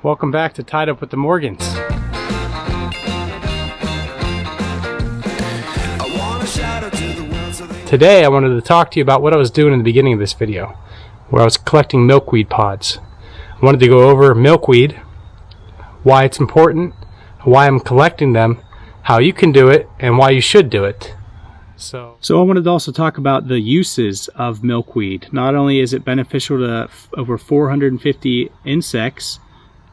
Welcome back to Tied Up with the Morgans. Today I wanted to talk to you about what I was doing in the beginning of this video, where I was collecting milkweed pods. I wanted to go over milkweed, why it's important, why I'm collecting them, how you can do it, and why you should do it. So I wanted to also talk about the uses of milkweed. Not only is it beneficial to over 450 insects,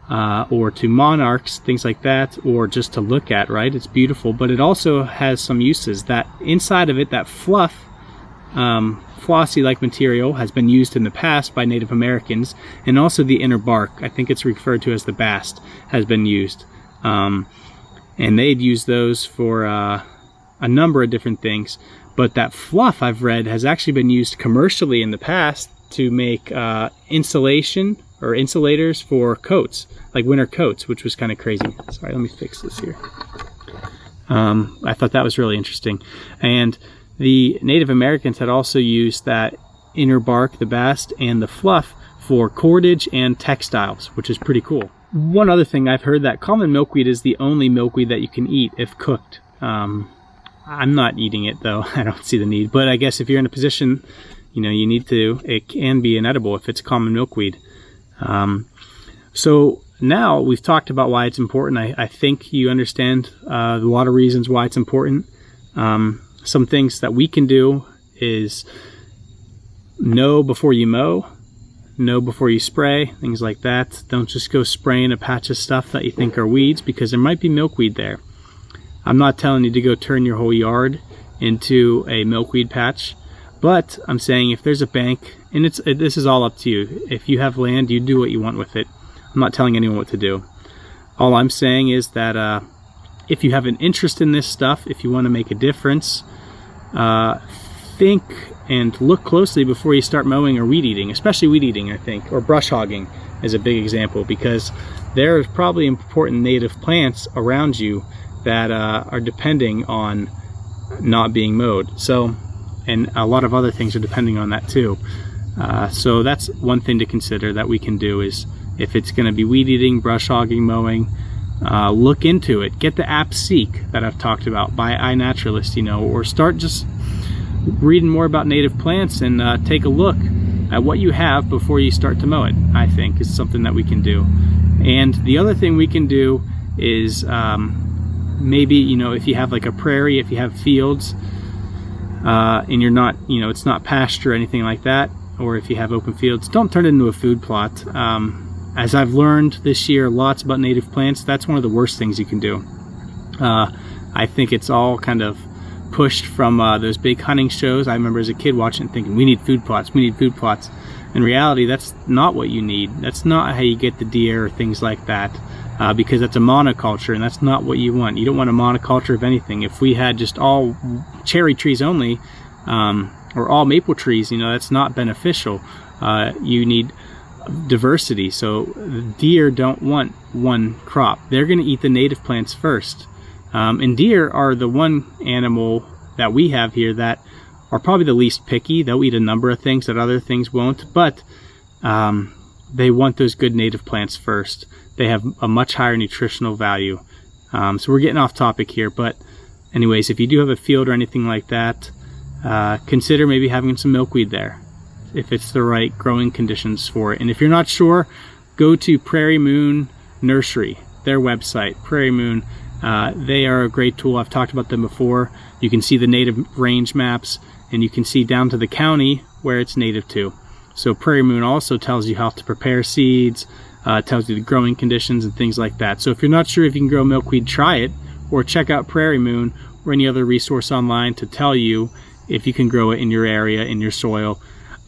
or to monarchs, things like that, or just to look at, right? It's beautiful, but it also has some uses. That inside of it, that fluff, flossy-like material has been used in the past by Native Americans, and also the inner bark, I think it's referred to as the bast, has been used. And they'd use those for a number of different things. But that fluff, I've read, has actually been used commercially in the past to make insulation or insulators for coats, like winter coats, which was kind of crazy. Sorry, let me fix this here. I thought that was really interesting. And the Native Americans had also used that inner bark, the bast, and the fluff for cordage and textiles, which is pretty cool. One other thing, I've heard that common milkweed is the only milkweed that you can eat if cooked. I'm not eating it though. I don't see the need, but I guess if you're in a position, you need to, it can be an edible if it's common milkweed. So now we've talked about why it's important. I think you understand a lot of reasons why it's important. Some things that we can do is know before you mow, know before you spray, things like that. Don't just go spraying a patch of stuff that you think are weeds, because there might be milkweed there. I'm not telling you to go turn your whole yard into a milkweed patch, but I'm saying if there's a bank, and this is all up to you. If you have land, you do what you want with it. I'm not telling anyone what to do. All I'm saying is that if you have an interest in this stuff, if you want to make a difference, think and look closely before you start mowing or weed eating, especially weed eating, I think, or brush hogging is a big example, because there are probably important native plants around you that are depending on not being mowed. So, and a lot of other things are depending on that too. So that's one thing to consider that we can do, is if it's going to be weed eating, brush hogging, mowing, look into it. Get the app Seek that I've talked about by iNaturalist, or start just reading more about native plants and take a look at what you have before you start to mow it, I think is something that we can do. And the other thing we can do is maybe, if you have like a prairie, if you have fields, and you're not, it's not pasture or anything like that, or if you have open fields, don't turn it into a food plot. As I've learned this year lots about native plants, that's one of the worst things you can do. I think it's all kind of pushed from those big hunting shows. I remember as a kid watching it thinking, we need food plots, we need food plots. In reality, that's not what you need. That's not how you get the deer or things like that, because that's a monoculture, and that's not what you want. You don't want a monoculture of anything. If we had just all cherry trees only, or all maple trees, that's not beneficial. You need diversity. So deer don't want one crop. They're going to eat the native plants first. And deer are the one animal that we have here that are probably the least picky. They'll eat a number of things that other things won't, but they want those good native plants first. They have a much higher nutritional value. So we're getting off topic here, but anyways, if you do have a field or anything like that, consider maybe having some milkweed there, if it's the right growing conditions for it. And if you're not sure, go to Prairie Moon Nursery, their website, Prairie Moon. They are a great tool. I've talked about them before. You can see the native range maps, and you can see down to the county where it's native to. So Prairie Moon also tells you how to prepare seeds, tells you the growing conditions and things like that. So if you're not sure if you can grow milkweed, try it, or check out Prairie Moon or any other resource online to tell you if you can grow it in your area, in your soil.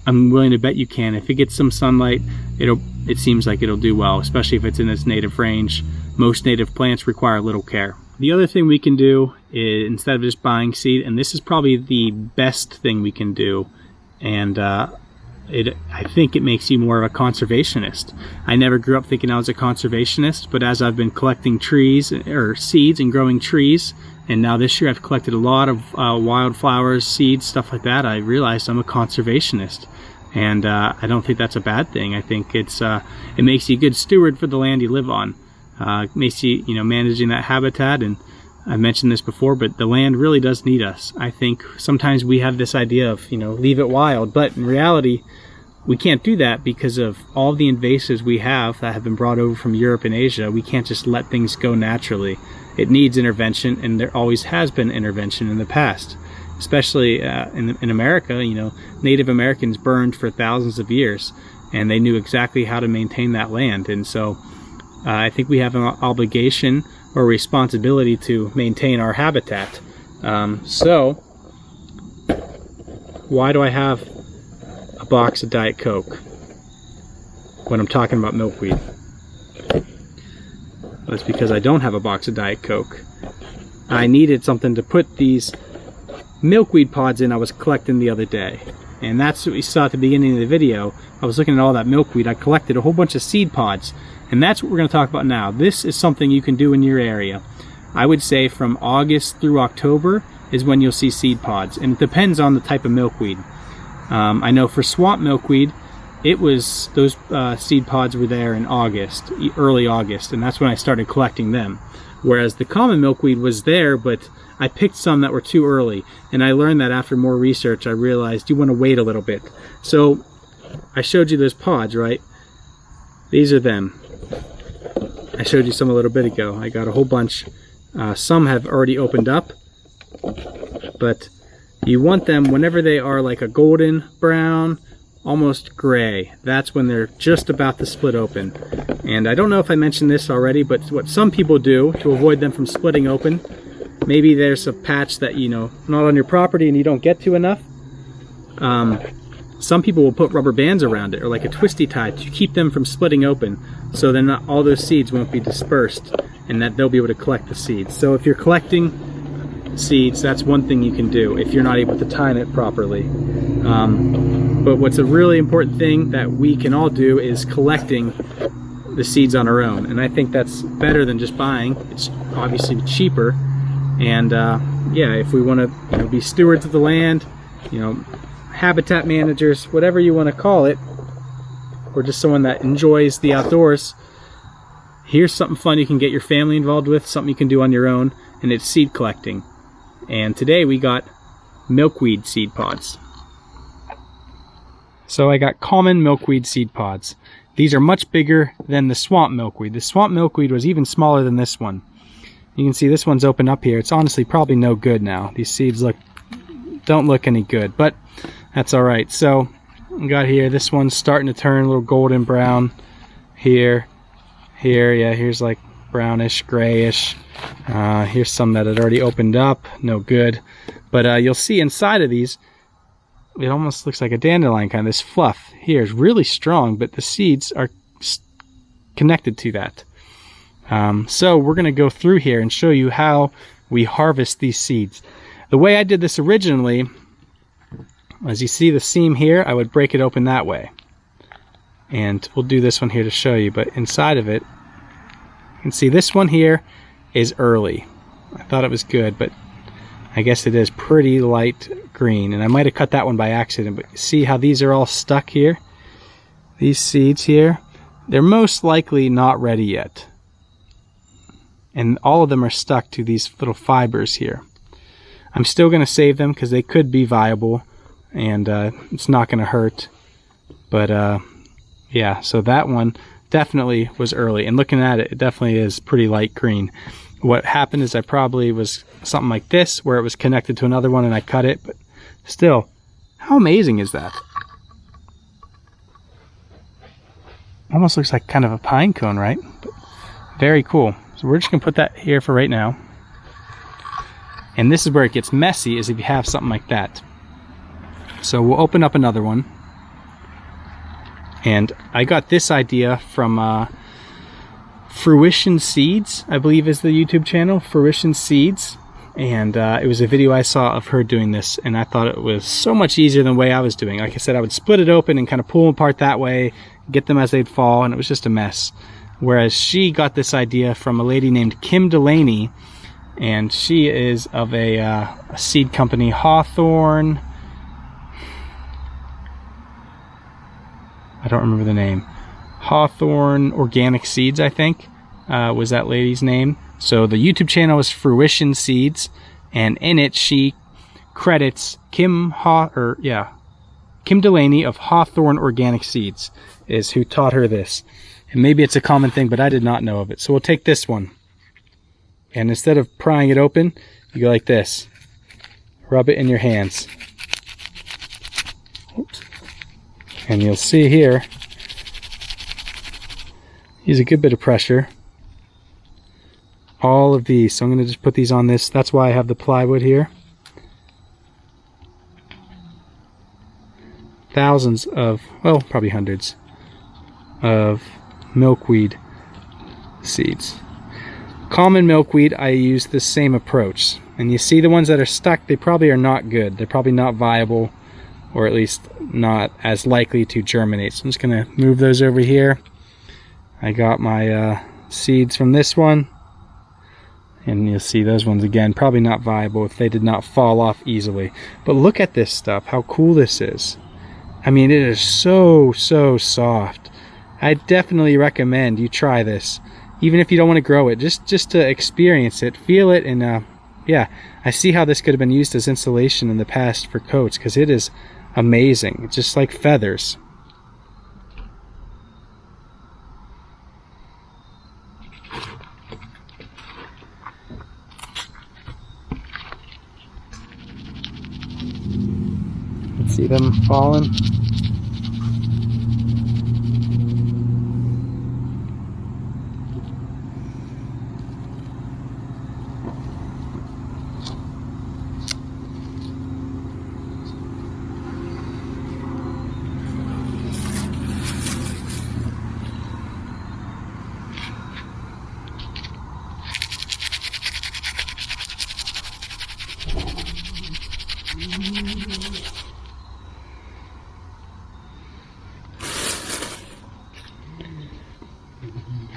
I'm willing to bet you can. If it gets some sunlight, it seems like it'll do well, especially if it's in its native range. Most native plants require little care. The other thing we can do is, instead of just buying seed, and this is probably the best thing we can do, and I think it makes you more of a conservationist. I never grew up thinking I was a conservationist, but as I've been collecting trees or seeds and growing trees, and now this year I've collected a lot of wildflowers, seeds, stuff like that, I realized I'm a conservationist. And I don't think that's a bad thing. I think it makes you a good steward for the land you live on. It makes you, managing that habitat. And I mentioned this before, but the land really does need us. I think sometimes we have this idea of, leave it wild, but in reality, we can't do that because of all the invasives we have that have been brought over from Europe and Asia. We can't just let things go naturally. It needs intervention, and there always has been intervention in the past. Especially in America, Native Americans burned for thousands of years, and they knew exactly how to maintain that land. And so I think we have an obligation or responsibility to maintain our habitat. So why do I have a box of Diet Coke when I'm talking about milkweed? Well, it's because I don't have a box of Diet Coke. I needed something to put these milkweed pods in I was collecting the other day, and that's what we saw at the beginning of the video. I was looking at all that milkweed. I collected a whole bunch of seed pods, and that's what we're going to talk about now. This is something you can do in your area. I would say from August through October is when you'll see seed pods, and it depends on the type of milkweed. I know for swamp milkweed, it was those seed pods were there in August, early August, and that's when I started collecting them. Whereas the common milkweed was there, but I picked some that were too early, and I learned that after more research I realized you want to wait a little bit. So I showed you those pods, right? These are them. I showed you some a little bit ago. I got a whole bunch. Some have already opened up, but you want them whenever they are like a golden brown, almost gray. That's when they're just about to split open. And I don't know if I mentioned this already, but what some people do to avoid them from splitting open, maybe there's a patch that, not on your property and you don't get to enough. Some people will put rubber bands around it, or like a twisty tie, to keep them from splitting open, so then not all those seeds won't be dispersed, and that they'll be able to collect the seeds. So if you're collecting seeds, that's one thing you can do if you're not able to time it properly. But what's a really important thing that we can all do is collecting the seeds on our own, and I think that's better than just buying. It's obviously cheaper, and yeah, if we want to be stewards of the land, habitat managers, whatever you want to call it, or just someone that enjoys the outdoors, here's something fun you can get your family involved with, something you can do on your own, and it's seed collecting. And today we got milkweed seed pods. So I got common milkweed seed pods. These are much bigger than the swamp milkweed. The swamp milkweed was even smaller than this one. You can see this one's open up here. It's honestly probably no good now. These seeds don't look any good, but that's all right. So we got here, this one's starting to turn a little golden brown. Here, yeah, here's like brownish, grayish. Here's some that had already opened up, no good. But you'll see inside of these, it almost looks like a dandelion kind of. This fluff here is really strong, but the seeds are connected to that. So we're going to go through here and show you how we harvest these seeds. The way I did this originally, as you see the seam here, I would break it open that way. And we'll do this one here to show you, but inside of it, you can see this one here is early. I thought it was good, but I guess it is pretty light green, and I might have cut that one by accident, but see how these are all stuck here? These seeds here, they're most likely not ready yet. And all of them are stuck to these little fibers here. I'm still going to save them because they could be viable, and it's not going to hurt. But yeah, so that one definitely was early, and looking at it, it definitely is pretty light green. What happened is I probably was something like this, where it was connected to another one and I cut it, but still, how amazing is that? Almost looks like kind of a pine cone, right? But very cool. So we're just gonna put that here for right now. And this is where it gets messy, is if you have something like that. So we'll open up another one. And I got this idea from Fruition Seeds, I believe is the YouTube channel, Fruition Seeds. And it was a video I saw of her doing this, and I thought it was so much easier than the way I was doing. Like I said, I would split it open and kind of pull them apart that way, get them as they'd fall, and it was just a mess. Whereas she got this idea from a lady named Kim Delaney, and she is of a seed company, Hawthorne. don't remember the name. Hawthorne Organic Seeds, I think, was that lady's name. So the YouTube channel is Fruition Seeds, and in it she credits Kim Delaney of Hawthorne Organic Seeds is who taught her this. And maybe it's a common thing, but I did not know of it. So we'll take this one, and instead of prying it open, you go like this. Rub it in your hands. Oops. And you'll see here, use a good bit of pressure. All of these, so I'm going to just put these on this. That's why I have the plywood here. Thousands of, well, probably hundreds of milkweed seeds. Common milkweed, I use the same approach. And you see the ones that are stuck, they probably are not good. They're probably not viable, or at least not as likely to germinate. So I'm just going to move those over here. I got my seeds from this one. And you'll see those ones again, probably not viable if they did not fall off easily. But look at this stuff, how cool this is. I mean, it is so, so soft. I definitely recommend you try this. Even if you don't want to grow it, just to experience it, feel it, and yeah, I see how this could have been used as insulation in the past for coats, because it is amazing. It's just like feathers. See them falling.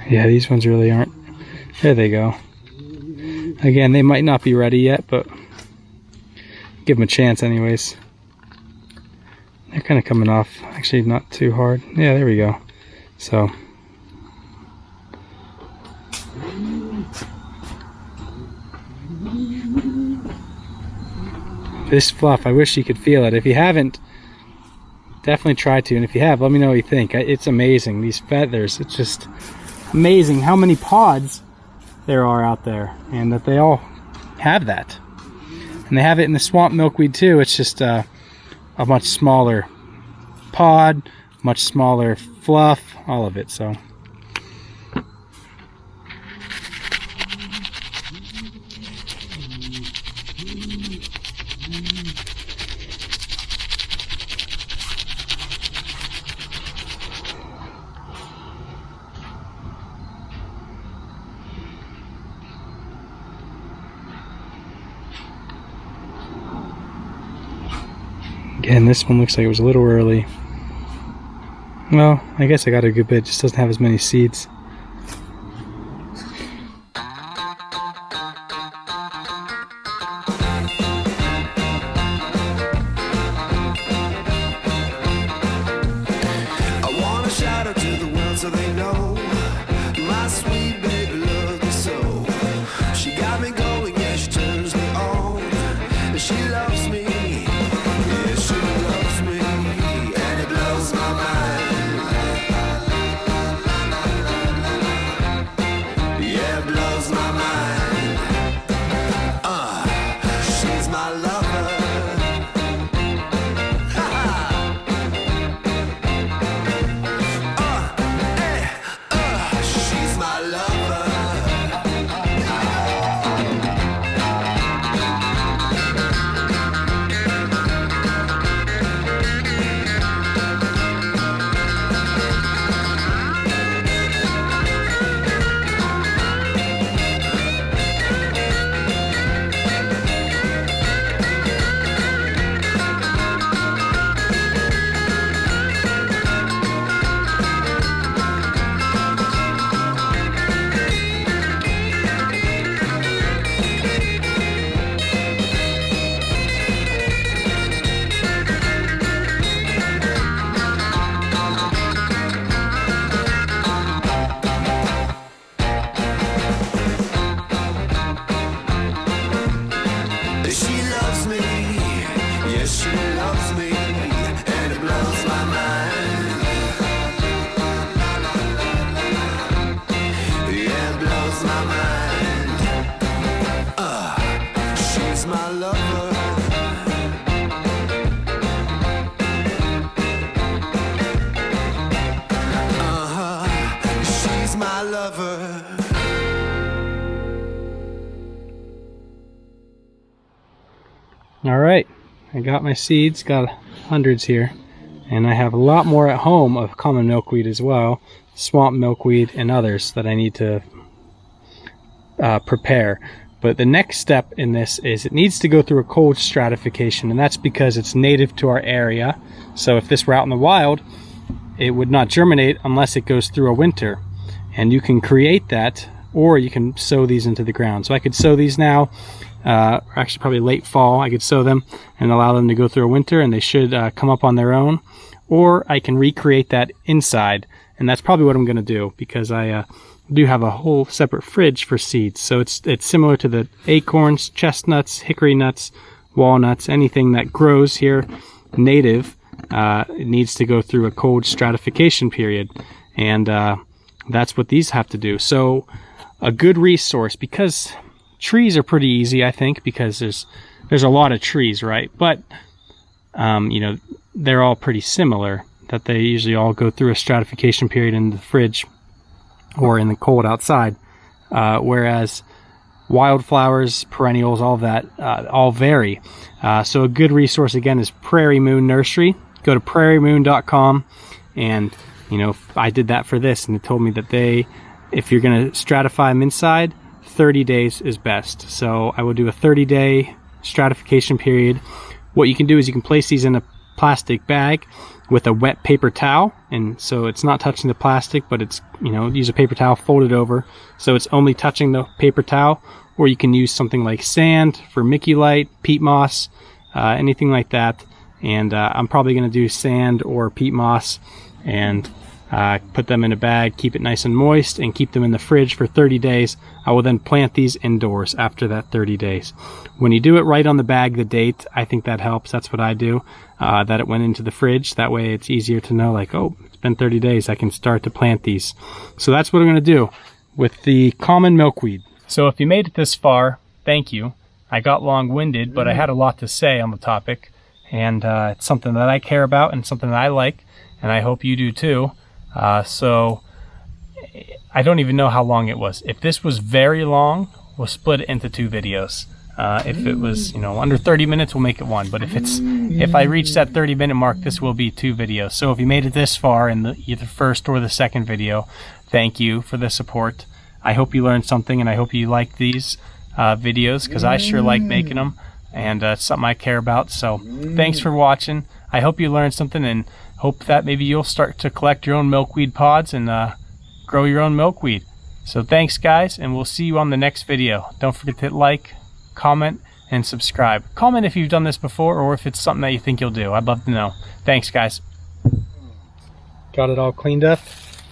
Yeah, these ones really aren't. There they go. Again, they might not be ready yet, but give them a chance anyways. They're kind of coming off. Actually, not too hard. Yeah, there we go. So. This fluff, I wish you could feel it. If you haven't, definitely try to. And if you have, let me know what you think. It's amazing. These feathers, it's just amazing how many pods there are out there, and that they all have that. And they have it in the swamp milkweed too. It's just a much smaller pod, much smaller fluff, all of it. So again, this one looks like it was a little early. Well, I guess I got a good bit. It just doesn't have as many seeds. I wanna shout out to the world so they know my sweet baby loves me so. She got me going, yeah, she turns me on, and she loves me. All right, I got my seeds, got hundreds here, and I have a lot more at home of common milkweed as well, swamp milkweed and others that I need to prepare. But the next step in this is it needs to go through a cold stratification, and that's because it's native to our area. So if this were out in the wild, it would not germinate unless it goes through a winter. And you can create that, or you can sow these into the ground. So I could sow these now, actually probably late fall. I could sow them and allow them to go through a winter, and they should come up on their own. Or I can recreate that inside, and that's probably what I'm going to do, because I do have a whole separate fridge for seeds. So it's similar to the acorns, chestnuts, hickory nuts, walnuts, anything that grows here native. It needs to go through a cold stratification period, and that's what these have to do. So a good resource, because trees are pretty easy, I think, because there's a lot of trees, right? But you know, they're all pretty similar, that they usually all go through a stratification period in the fridge or in the cold outside, whereas wildflowers, perennials, all of that, all vary. So a good resource again is Prairie Moon Nursery. Go to prairiemoon.com, and you know, I did that for this, and it told me that if you're going to stratify them inside, 30 days is best. So I will do a 30-day stratification period. What you can do is you can place these in a plastic bag with a wet paper towel, and so it's not touching the plastic, but it's, you know, use a paper towel, fold it over so it's only touching the paper towel. Or you can use something like sand for Mickey light, peat moss, anything like that. And I'm probably going to do sand or peat moss, and put them in a bag, keep it nice and moist, and keep them in the fridge for 30 days. I will then plant these indoors after that 30 days. When you do it right on the bag, the date, I think that helps. That's what I do, that it went into the fridge. That way it's easier to know, like, oh, it's been 30 days. I can start to plant these. So that's what I'm going to do with the common milkweed. So if you made it this far, thank you. I got long-winded, but I had a lot to say on the topic. And it's something that I care about and something that I like, and I hope you do too. So I don't even know how long it was. If this was very long, we'll split it into 2 videos. If it was, you know, under 30 minutes, we'll make it 1. But if I reach that 30-minute mark, this will be 2 videos. So if you made it this far in the either first or the second video, thank you for the support. I hope you learned something, and I hope you like these videos, because I sure like making them. And it's something I care about. So thanks for watching. I hope you learned something, and hope that maybe you'll start to collect your own milkweed pods and grow your own milkweed. So thanks, guys, and we'll see you on the next video. Don't forget to hit like, comment, and subscribe. Comment if you've done this before, or if it's something that you think you'll do. I'd love to know. Thanks, guys. Got it all cleaned up,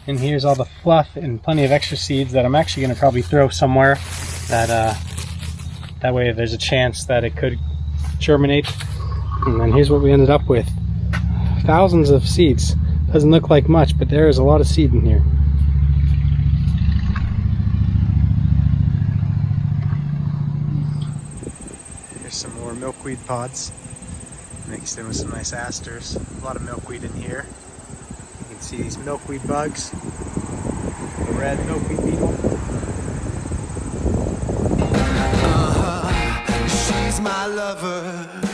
and here's all the fluff and plenty of extra seeds that I'm actually going to probably throw somewhere that way there's a chance that it could germinate. And then here's what we ended up with. Thousands of seeds. Doesn't look like much, but there is a lot of seed in here. Here's some more milkweed pods mixed in with some nice asters. A lot of milkweed in here. You can see these milkweed bugs. The red milkweed beetle. She's my lover.